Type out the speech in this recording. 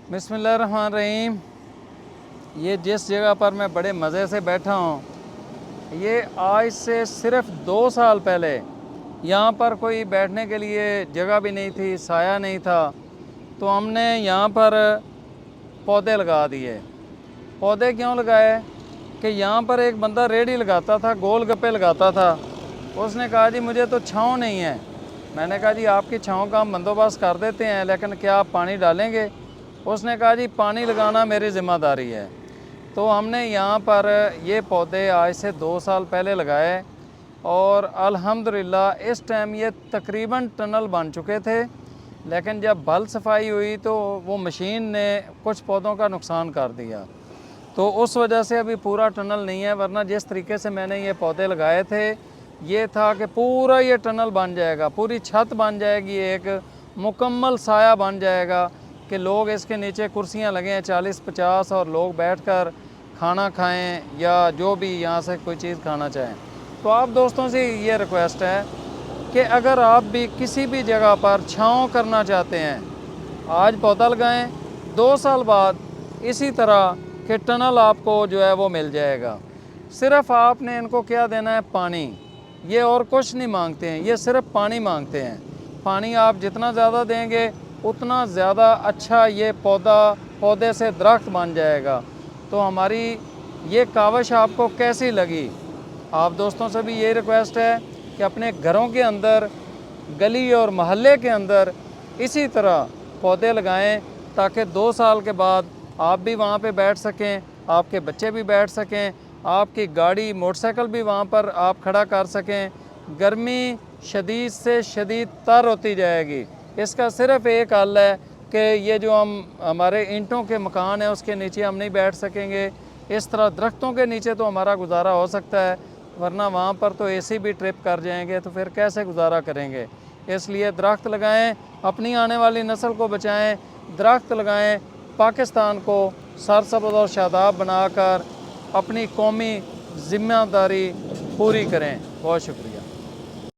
बिस्मिल्लाहिर्रहमानिर्रहीम। ये जिस जगह पर मैं बड़े मज़े से बैठा हूँ, ये आज से सिर्फ़ 2 साल पहले यहाँ पर कोई बैठने के लिए जगह भी नहीं थी, साया नहीं था। तो हमने यहाँ पर पौधे लगा दिए। पौधे क्यों लगाए कि यहाँ पर एक बंदा रेहड़ी लगाता था, गोल गप्पे लगाता था। उसने कहा जी मुझे तो छाँव नहीं है। मैंने कहा जी आपकी छाँव का हम बंदोबस्त कर देते हैं, लेकिन क्या आप पानी डालेंगे? उसने कहा जी पानी लगाना मेरी ज़िम्मेदारी है। तो हमने यहाँ पर ये पौधे आज से 2 साल पहले लगाए और अल्हम्दुलिल्लाह इस टाइम ये तकरीबन टनल बन चुके थे। लेकिन जब बल सफाई हुई तो वो मशीन ने कुछ पौधों का नुकसान कर दिया, तो उस वजह से अभी पूरा टनल नहीं है। वरना जिस तरीके से मैंने ये पौधे लगाए थे, ये था कि पूरा ये टनल बन जाएगा, पूरी छत बन जाएगी, एक मुकम्मल साया बन जाएगा कि लोग इसके नीचे कुर्सियां लगें 40-50 और लोग बैठकर खाना खाएं या जो भी यहाँ से कोई चीज़ खाना चाहें। तो आप दोस्तों से ये रिक्वेस्ट है कि अगर आप भी किसी भी जगह पर छाँव करना चाहते हैं, आज पौधा लगाएं, 2 साल बाद इसी तरह के टनल आपको जो है वो मिल जाएगा। सिर्फ़ आपने इनको क्या देना है? पानी। ये और कुछ नहीं मांगते हैं, ये सिर्फ़ पानी मांगते हैं। पानी आप जितना ज़्यादा देंगे उतना ज़्यादा अच्छा ये पौधे से दरख्त बन जाएगा। तो हमारी ये काविश आपको कैसी लगी? आप दोस्तों से भी ये रिक्वेस्ट है कि अपने घरों के अंदर, गली और मोहल्ले के अंदर इसी तरह पौधे लगाएं, ताकि 2 साल के बाद आप भी वहाँ पे बैठ सकें, आपके बच्चे भी बैठ सकें, आपकी गाड़ी मोटरसाइकिल भी वहाँ पर आप खड़ा कर सकें। गर्मी शदीद से शदीद तर होती जाएगी। इसका सिर्फ़ एक हल है कि ये जो हमारे ईंटों के मकान है उसके नीचे हम नहीं बैठ सकेंगे। इस तरह दरख्तों के नीचे तो हमारा गुजारा हो सकता है, वरना वहाँ पर तो एसी भी ट्रिप कर जाएंगे, तो फिर कैसे गुजारा करेंगे? इसलिए दरख्त लगाएं, अपनी आने वाली नस्ल को बचाएं, दरख्त लगाएं, पाकिस्तान को सरसब्ज़ और शादाब बनाकर अपनी कौमी ज़िम्मेदारी पूरी करें। बहुत शुक्रिया।